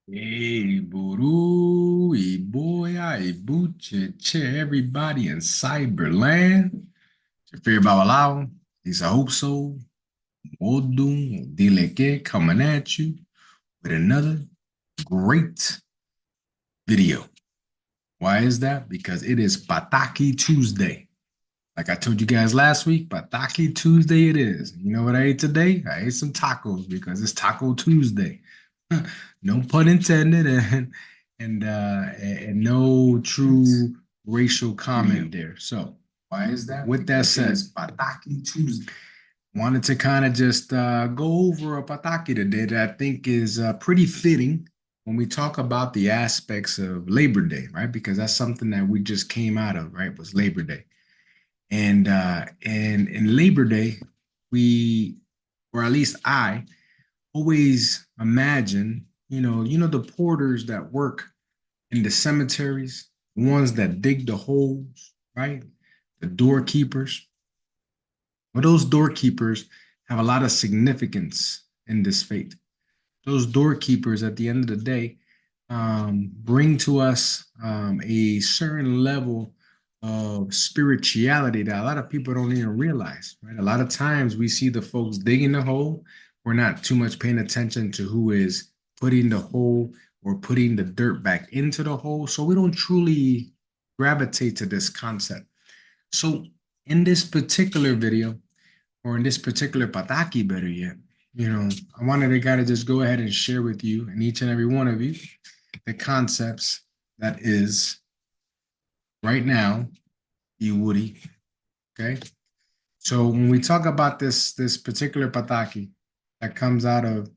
Hey, Buru, Iboya, Ibuche, everybody in Cyberland. Your favorite Babalao, Lisa Hope So, Odun, Dileke coming at you with another great video. Why is that? Because it is Pataki Tuesday. Like I told you guys last week, Pataki Tuesday it is. You know what I ate today? I ate some tacos because it's Taco Tuesday. No pun intended, and no true racial comment there. So why is that? With that said, Pataki Tuesday. Wanted to kind of just go over a Pataki today that I think is pretty fitting when we talk about the aspects of Labor Day, right? Because that's something that we just came out of, right? Was Labor Day. And in Labor Day, we, or at least I, always imagine, the porters that work in the cemeteries, the ones that dig the holes, right? The doorkeepers. Well, those doorkeepers have a lot of significance in this fate. Those doorkeepers, at the end of the day, bring to us a certain level of spirituality that a lot of people don't even realize, right? A lot of times we see the folks digging the hole. We're not too much paying attention to who is putting the hole or putting the dirt back into the hole. So we don't truly gravitate to this concept. So in this particular video, or in this particular pataki, better yet, I wanted to kind of just go ahead and share with you and each and every one of you the concepts that is right now Iwori. Okay. So when we talk about this particular pataki that comes out of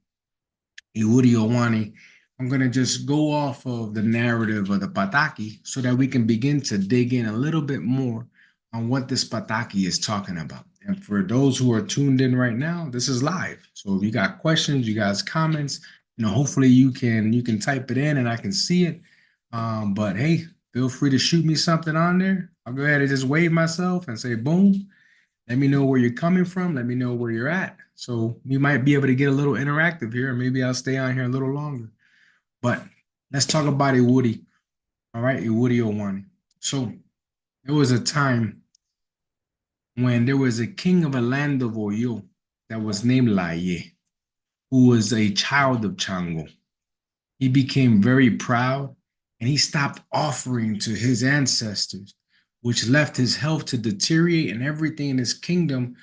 Iwori Owani, I'm gonna just go off of the narrative of the pataki so that we can begin to dig in a little bit more on what this pataki is talking about. And for those who are tuned in right now, this is live. So if you got questions, you guys comments, hopefully you can type it in and I can see it. But hey, feel free to shoot me something on there. I'll go ahead and just wave myself and say boom. Let me know where you're coming from. Let me know where you're at. So we might be able to get a little interactive here, and maybe I'll stay on here a little longer. But let's talk about Iwori. All right, Iwori Owani. So there was a time when there was a king of a land of Oyo that was named Laye, who was a child of Shango. He became very proud and he stopped offering to his ancestors, which left his health to deteriorate and everything in his kingdom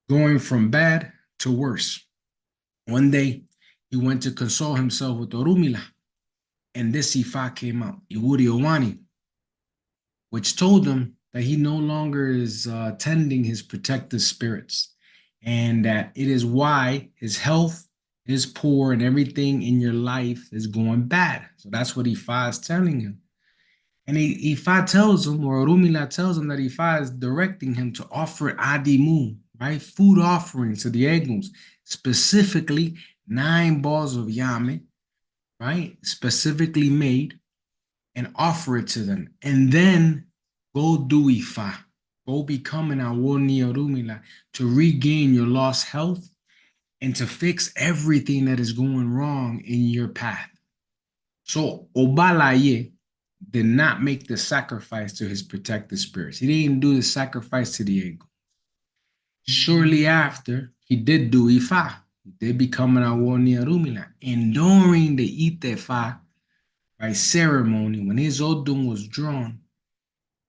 going from bad to worse. One day, he went to console himself with Orunmila, and this Ifa came out, Iwuri Owani, which told him that he no longer is tending his protective spirits, and that it is why his health is poor and everything in your life is going bad. So that's what Ifa is telling him. And Ifa tells him, or Orunmila tells him that Ifa is directing him to offer Adimu, right? Food offerings to the egguns, specifically 9 balls of yame, right? Specifically made, and offer it to them. And then go do Ifa. Go become an Awoni Orunmila to regain your lost health and to fix everything that is going wrong in your path. So Oba Laye did not make the sacrifice to his protective spirits. He didn't do the sacrifice to the ego. Shortly after, he did do Ifa. He did become an Awoni Arumila. And during the Itefa, right, ceremony, when his Odun was drawn,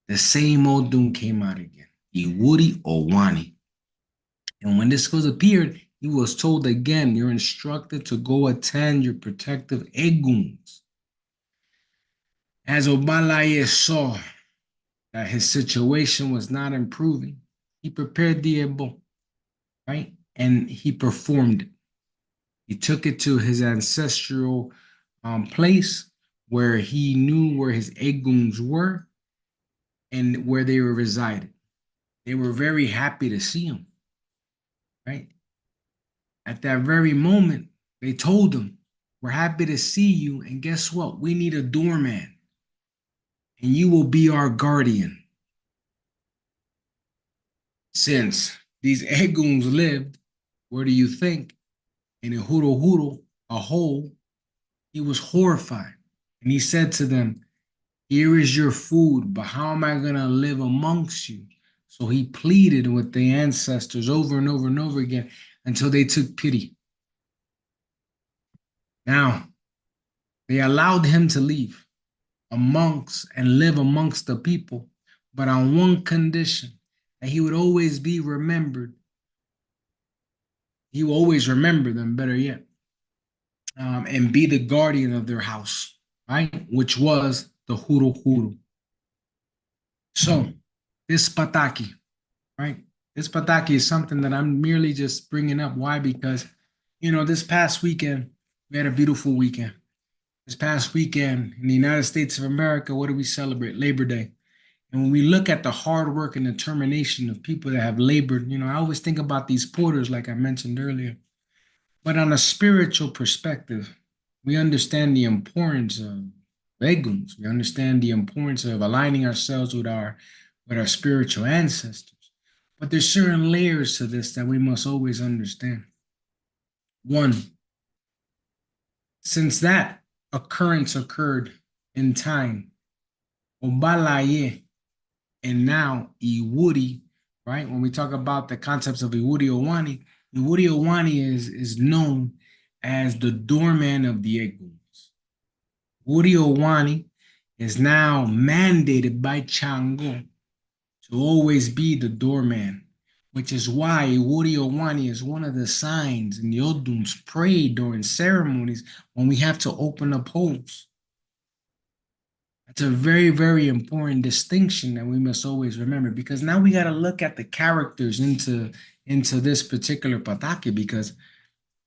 the same Odun came out again. Iwuri Owani. And when this was appeared, he was told again, you're instructed to go attend your protective eguns. As Oba Laye saw that his situation was not improving, he prepared the ebo, right? And he performed it. He took it to his ancestral place where he knew where his eguns were and where they were resided. They were very happy to see him, right? At that very moment, they told him, we're happy to see you. And guess what? We need a doorman, and you will be our guardian. Since these eguns lived, where do you think? In a huro huro, a hole He was horrified. And he said to them, "Here is your food, but how am I going to live amongst you?" So he pleaded with the ancestors over and over and over again until they took pity. Now, they allowed him to leave amongst and live amongst the people, but on one condition, that he would always be remembered. He will always remember them, better yet, and be the guardian of their house, right? Which was the Huru Huru. So, this Pataki, right? This Pataki is something that I'm merely just bringing up. Why? Because, this past weekend, we had a beautiful weekend. This past weekend in the United States of America, what do we celebrate? Labor Day. And when we look at the hard work and determination of people that have labored, I always think about these porters, like I mentioned earlier. But on a spiritual perspective, we understand the importance of egguns. We understand the importance of aligning ourselves with our spiritual ancestors. But there's certain layers to this that we must always understand. One, since that occurrence occurred in time, Oba Laye and now Iwori, right? When we talk about the concepts of Iwori Owani is known as the doorman of the egguns. Iwori Owani is now mandated by Shango to always be the doorman, which is why Iwori Owani is one of the signs in the Oduns prayed during ceremonies when we have to open up holes. It's a very, very important distinction that we must always remember, because now we got to look at the characters into this particular Pataki, because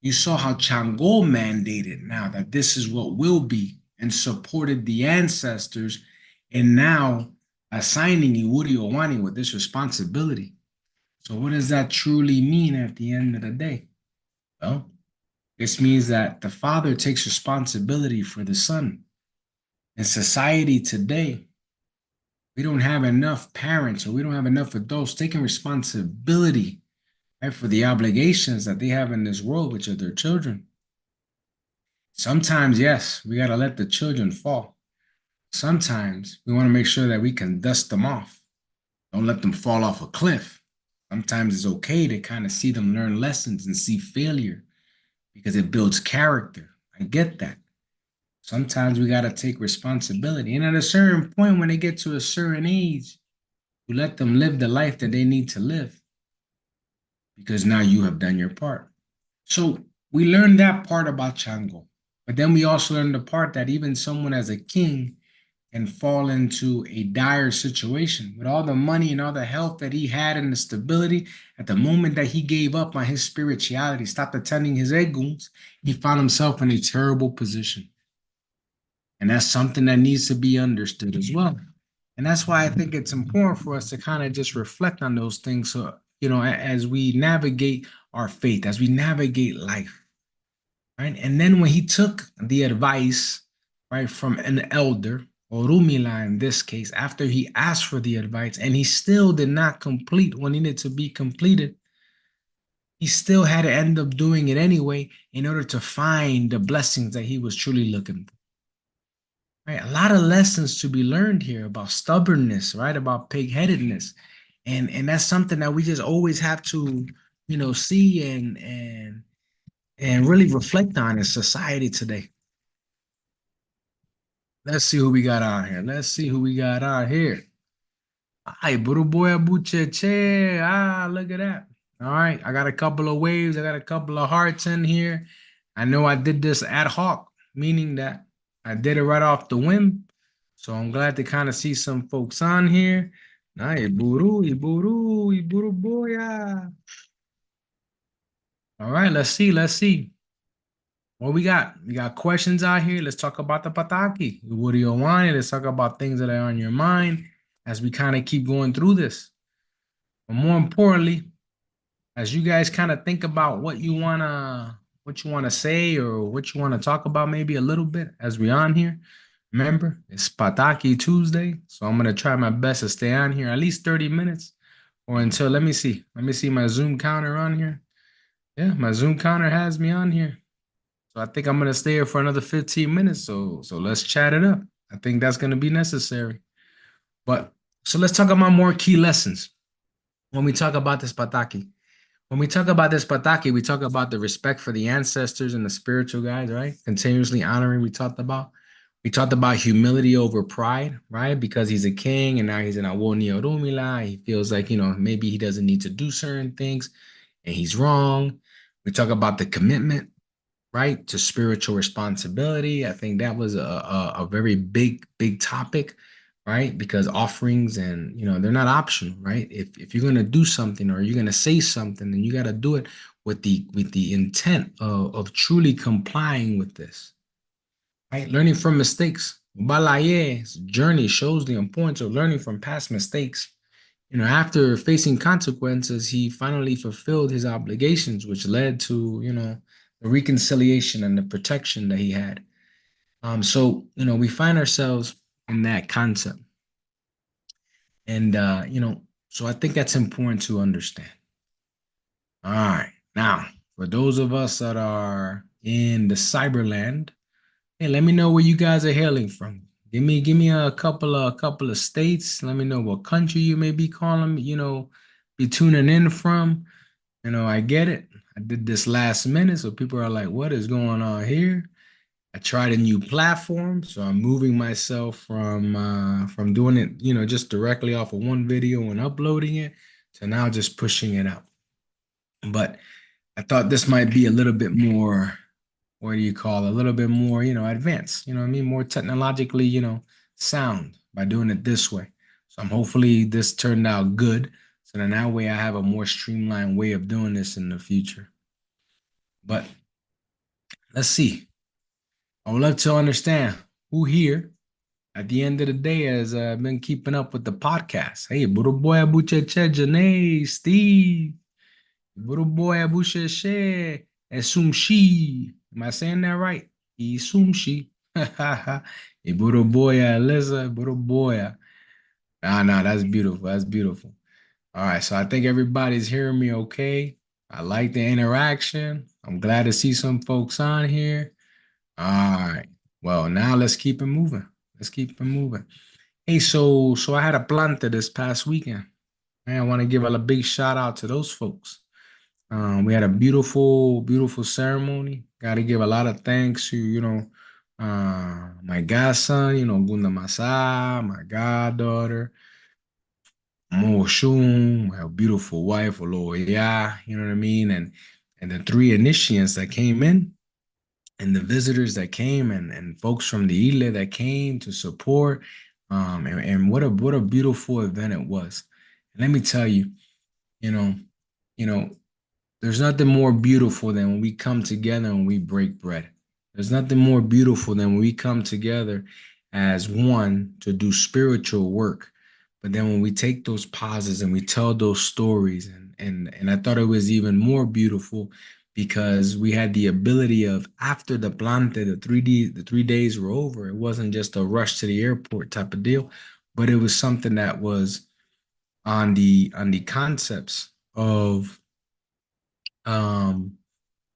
you saw how Chango mandated now that this is what will be and supported the ancestors, and now assigning Iwuri Owani with this responsibility. So what does that truly mean at the end of the day? Well, this means that the father takes responsibility for the son. In society today, we don't have enough parents, or we don't have enough adults taking responsibility, right, for the obligations that they have in this world, which are their children. Sometimes, yes, we got to let the children fall. Sometimes we want to make sure that we can dust them off. Don't let them fall off a cliff. Sometimes it's okay to kind of see them learn lessons and see failure, because it builds character. I get that. Sometimes we got to take responsibility. And at a certain point, when they get to a certain age, you let them live the life that they need to live, because now you have done your part. So we learned that part about Chango. But then we also learned the part that even someone as a king can fall into a dire situation with all the money and all the health that he had and the stability. At the moment that he gave up on his spirituality, stopped attending his egguns, he found himself in a terrible position. And that's something that needs to be understood as well. And that's why I think it's important for us to kind of just reflect on those things. So, as we navigate our faith, as we navigate life, right? And then when he took the advice, right, from an elder, Orunmila in this case, after he asked for the advice and he still did not complete what needed to be completed, he still had to end up doing it anyway in order to find the blessings that he was truly looking for. Right? A lot of lessons to be learned here about stubbornness, right? About pig-headedness. And that's something that we just always have to, see and really reflect on in society today. Let's see who we got on here. Let's see who we got on here. Ay, Buru Boy Abucheche. Look at that. All right. I got a couple of waves. I got a couple of hearts in here. I know I did this ad hoc, meaning that I did it right off the whim. So I'm glad to kind of see some folks on here. Ay, Iburu Boya. All right. Let's see. Let's see. What we got? We got questions out here. Let's talk about the Pataki. What do you want? Let's talk about things that are on your mind as we kind of keep going through this. But more importantly, as you guys kind of think about what you wanna say or what you wanna talk about, maybe a little bit as we on here. Remember, it's Pataki Tuesday, so I'm gonna try my best to stay on here at least 30 minutes or until let me see. Let me see my Zoom counter on here. Yeah, my Zoom counter has me on here. So I think I'm gonna stay here for another 15 minutes. So let's chat it up. I think that's gonna be necessary. But so let's talk about more key lessons when we talk about this Pataki. When we talk about this Pataki, we talk about the respect for the ancestors and the spiritual guides, right? Continuously honoring, we talked about. We talked about humility over pride, right? Because he's a king and now he's in Awoni Orunmila. He feels like, maybe he doesn't need to do certain things and he's wrong. We talk about the commitment, right, to spiritual responsibility. I think that was a very big topic, right? Because offerings and they're not optional, right? If you're gonna do something or you're gonna say something, then you gotta do it with the intent of truly complying with this, right? Learning from mistakes. Oba Laye's journey shows the importance of learning from past mistakes. After facing consequences, he finally fulfilled his obligations, which led to, the reconciliation and the protection that he had. So, we find ourselves in that concept. And, so I think that's important to understand. All right. Now, for those of us that are in the cyberland, hey, let me know where you guys are hailing from. Give me a couple of states. Let me know what country you may be calling, be tuning in from. I get it. I did this last minute, so people are like, what is going on here? I tried a new platform, so I'm moving myself from doing it, just directly off of one video and uploading it to now just pushing it out. But I thought this might be a little bit more, what do you call it? A little bit more, advanced, what I mean? More technologically, sound by doing it this way. So I'm hopefully this turned out good. So then that way I have a more streamlined way of doing this in the future. But let's see. I would love to understand who here at the end of the day has been keeping up with the podcast. Hey, Buru Boy Abucheche Janae, Steve, Buru Boy Abucheche, Esumshi. Am I saying that right? Esumshi. Hey, Buru Boy, Eliza, Buru Boy. Nah, that's beautiful. That's beautiful. All right, so I think everybody's hearing me okay. I like the interaction. I'm glad to see some folks on here. All right. Well, now let's keep it moving. Let's keep it moving. Hey, so I had a planta this past weekend. Man, I want to give a big shout out to those folks. We had a beautiful ceremony. Got to give a lot of thanks to, my godson, Gunda Masa, my goddaughter, Mo Shun, my beautiful wife, Oloya, you know what I mean? And the three initiants that came in and the visitors that came and folks from the Ile that came to support. And what a beautiful event it was. And let me tell you, you know, you know, there's nothing more beautiful than when we come together and we break bread. There's nothing more beautiful than when we come together as one to do spiritual work. But then when we take those pauses and we tell those stories, and I thought it was even more beautiful because we had the ability of after the plante, the 3 days were over. It wasn't just a rush to the airport type of deal, but it was something that was on the concepts um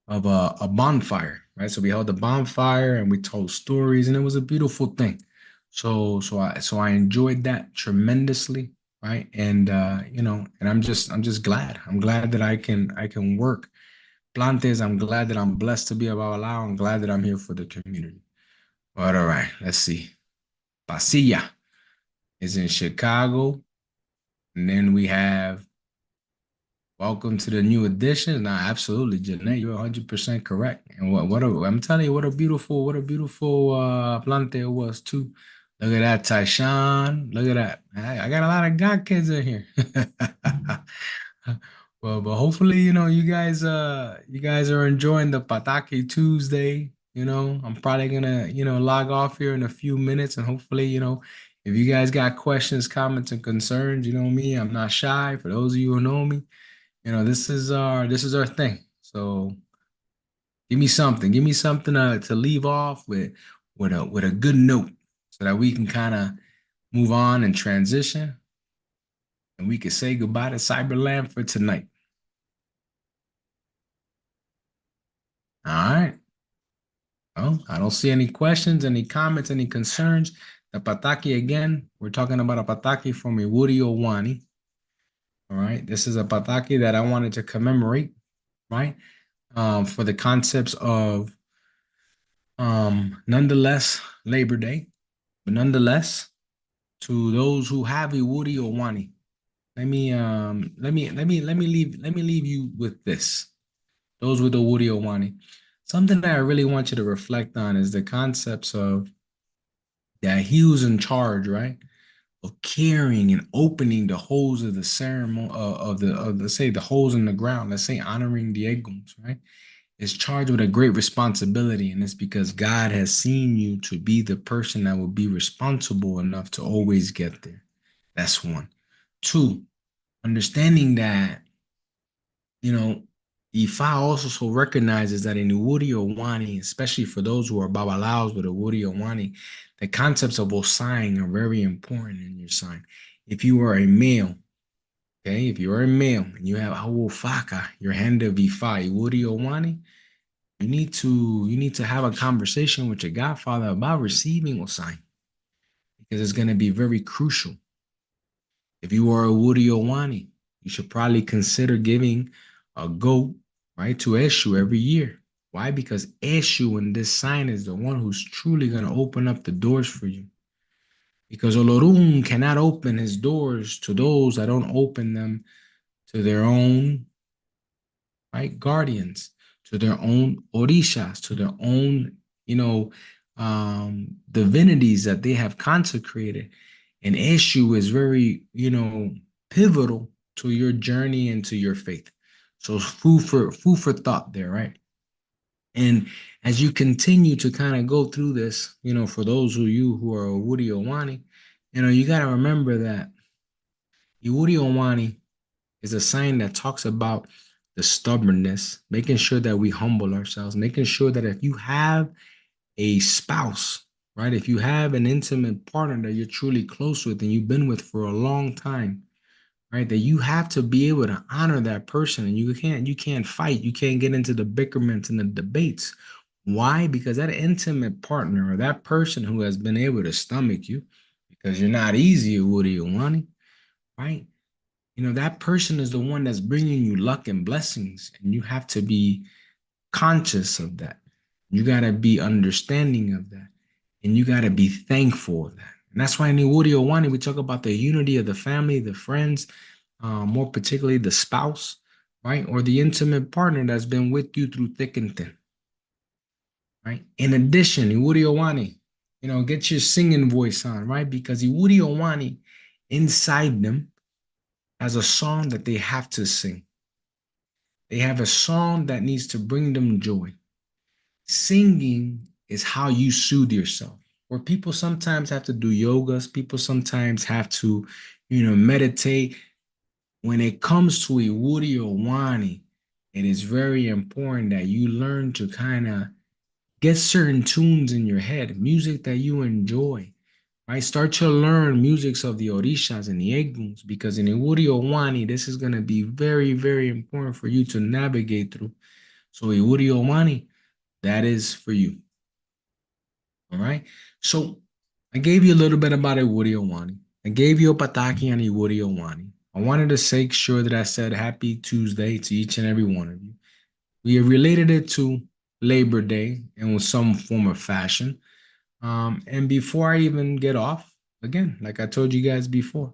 of a bonfire, right? So we held a bonfire and we told stories, and it was a beautiful thing. So I enjoyed that tremendously, right? And I'm just glad. I'm glad that I can work plantes. I'm glad that I'm blessed to be a Babalao. I'm glad that I'm here for the community. But all right, let's see. Pasilla is in Chicago, and then we have welcome to the new edition. Nah, absolutely, Janae, you're 100% correct. And I'm telling you, what a beautiful plante it was too. Look at that, Tyshawn. Look at that. I got a lot of God kids in here. Well, but hopefully, you guys are enjoying the Pataki Tuesday. I'm probably gonna, log off here in a few minutes, and hopefully, if you guys got questions, comments, and concerns, you know me, I'm not shy. For those of you who know me, this is our thing. So give me something to leave off with a good note so that we can kind of move on and transition and we can say goodbye to Cyberland for tonight. All right. I don't see any questions, any comments, any concerns. The Pataki again, we're talking about a Pataki from Iwori Owani. All right. This is a Pataki that I wanted to commemorate, right? For the concepts of nonetheless Labor Day, but nonetheless, to those who have Iwori Owani, let me leave you with this. Those with the Woody Owani. Something that I really want you to reflect on is the concepts of that he was in charge, right? Of carrying and opening the holes of the ceremony of let's say the holes in the ground, let's say honoring the egguns, right? Is charged with a great responsibility, and it's because God has seen you to be the person that will be responsible enough to always get there. That's one. Two, understanding that Ifa also so recognizes that in Iwuri Owani, especially for those who are Babalaos with Iwuri Owani, the concepts of Osai are very important in your sign. If you are a male, okay, if you are a male and you have Awofaka, your hand of Ifa, Iwuri Owani, you need to have a conversation with your godfather about receiving Osai because it's going to be very crucial. If you are a Woody Owani, you should probably consider giving a goat, right, to Eshu every year. Why? Because Eshu in this sign is the one who's truly going to open up the doors for you. Because Olorun cannot open his doors to those that don't open them to their own, right, guardians, to their own orishas, to their own, divinities that they have consecrated. And Eshu is very, pivotal to your journey and to your faith. So food for thought there, right? And as you continue to kind of go through this, for those who are Woody Owani, you got to remember that Woody Owani is a sign that talks about the stubbornness, making sure that we humble ourselves, making sure that if you have a spouse, right, if you have an intimate partner that you're truly close with and you've been with for a long time, right, that you have to be able to honor that person, and you can't fight, you can't get into the bickerments and the debates. Why? Because that intimate partner or that person who has been able to stomach you, because you're not easy, Woody, you want, right? That person is the one that's bringing you luck and blessings, and you have to be conscious of that. You got to be understanding of that, and you got to be thankful of that. And that's why in Iwori Owani, we talk about the unity of the family, the friends, more particularly the spouse, right? Or the intimate partner that's been with you through thick and thin, right? In addition, Iwuri Owani, get your singing voice on, right? Because Iwuri Owani, inside them, has a song that they have to sing. They have a song that needs to bring them joy. Singing is how you soothe yourself. Where people sometimes have to do yogas, people sometimes have to, meditate. When it comes to a Woody Owani, it is very important that you learn to kind of get certain tunes in your head, music that you enjoy, right? Start to learn musics of the Orishas and the Egguns, because in a Woody Owani, this is going to be very, very important for you to navigate through. So a Woody Owani, that is for you. All right. So I gave you a little bit about a Woody Owani. I gave you a Pataki and a Woody Owani. I wanted to make sure that I said happy Tuesday to each and every one of you. We have related it to Labor Day and with some form of fashion. And before I even get off, again, like I told you guys before,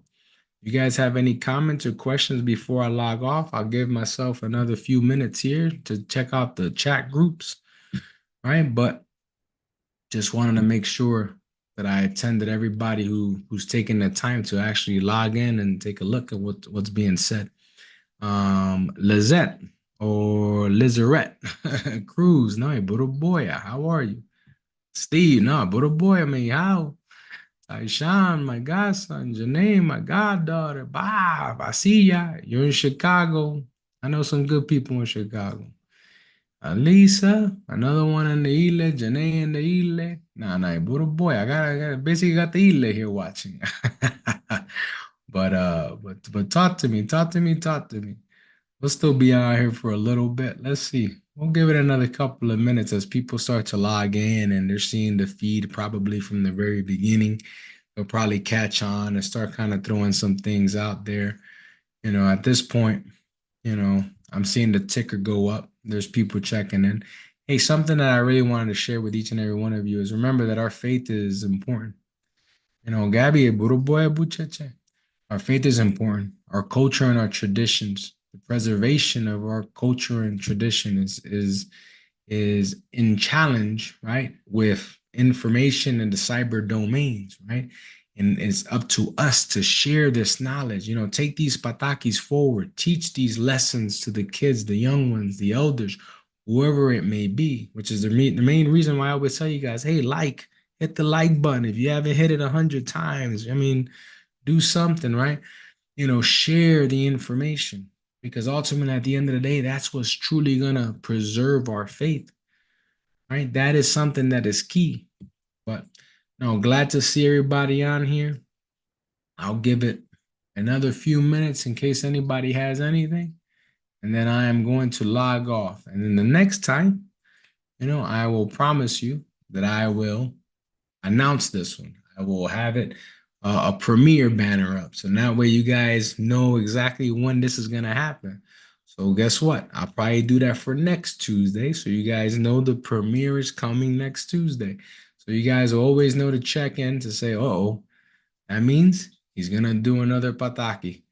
you guys have any comments or questions before I log off, I'll give myself another few minutes here to check out the chat groups, right? But just wanted to make sure that I attended everybody who's taking the time to actually log in and take a look at what's being said. Lizette or Lizarette Cruz, no, Buruboya, how are you? Steve, no, Buruboya, me, how? Taishan, my godson, Janae, my goddaughter, Bob, I see ya. You're in Chicago. I know some good people in Chicago. Lisa, another one in the Ile, Janae in the Ile. Nah, Buruboy, I basically got the Ile here watching. But talk to me. We'll still be out here for a little bit. Let's see. we'll give it another couple of minutes as people start to log in and they're seeing the feed probably from the very beginning. They'll probably catch on and start kind of throwing some things out there. At this point, I'm seeing the ticker go up. There's people checking in. Hey, something that I really wanted to share with each and every one of you is remember that our faith is important. Gabby, boy, bucheche. Our faith is important. Our culture and our traditions, the preservation of our culture and tradition is in challenge, right? With information in the cyber domains, right? And it's up to us to share this knowledge, take these patakis forward, teach these lessons to the kids, the young ones, the elders, whoever it may be, which is the main reason why I always tell you guys, hey, hit the like button. If you haven't hit it 100 times, I mean, do something, right? Share the information because ultimately at the end of the day, that's what's truly gonna preserve our faith, right? That is something that is key. But no, glad to see everybody on here. I'll give it another few minutes in case anybody has anything, and then I am going to log off. And then the next time, I will promise you that I will announce this one. I will have it a premiere banner up. So that way you guys know exactly when this is going to happen. So guess what? I'll probably do that for next Tuesday. So you guys know the premiere is coming next Tuesday. So you guys always know to check in to say, oh, that means he's going to do another Pataki.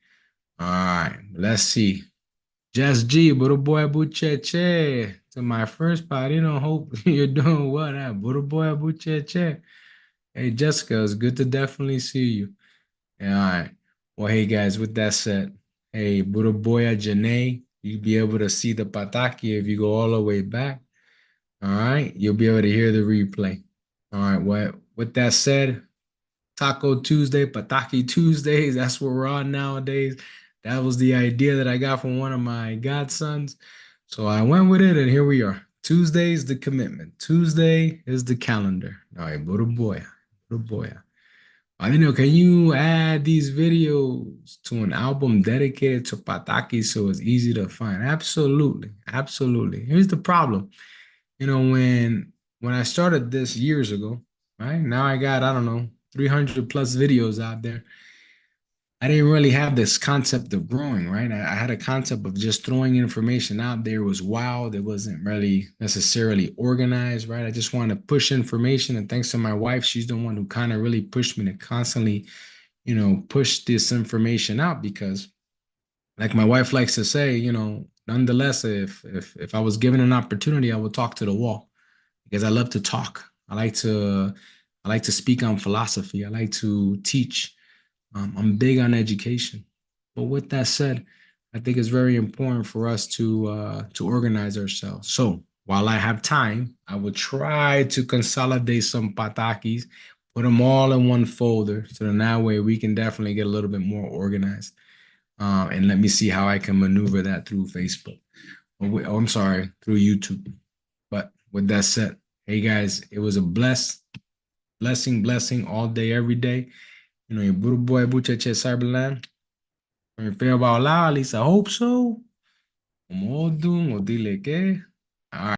All right, let's see. Just G, Buddha boy Bucheche. To my first part, hope you're doing what? Buddha boy Bucheche. Hey, Jessica, it's good to definitely see you. Yeah, all right. Well, hey, guys, with that said, hey, Buddha Boya Janae, you'll be able to see the Pataki if you go all the way back. All right. You'll be able to hear the replay. All right. With that said, Taco Tuesday, Pataki Tuesdays, that's what we're on nowadays. That was the idea that I got from one of my godsons. So I went with it, and here we are. Tuesday is the commitment. Tuesday is the calendar. All right, Buddha Boya. Buddha Boya. I don't know. Can you add these videos to an album dedicated to Pataki so it's easy to find? Absolutely, absolutely. Here's the problem. When I started this years ago, right? Now I got, I don't know, 300 plus videos out there. I didn't really have this concept of growing, right? I had a concept of just throwing information out there. It was wild. It wasn't really necessarily organized, right? I just wanted to push information. And thanks to my wife, she's the one who kind of really pushed me to constantly, push this information out because like my wife likes to say, nonetheless, if I was given an opportunity, I would talk to the wall because I love to talk. I like to speak on philosophy. I like to teach. I'm big on education. But with that said, I think it's very important for us to organize ourselves. So while I have time, I will try to consolidate some patakis, put them all in one folder, so then that way we can definitely get a little bit more organized. And let me see how I can maneuver that through Facebook. I'm sorry, through YouTube. But with that said, hey guys, it was a blessing all day, every day. Your little boy Bucheche Cyberland. When you feel about loud, at least I hope so. Como dile que. All right.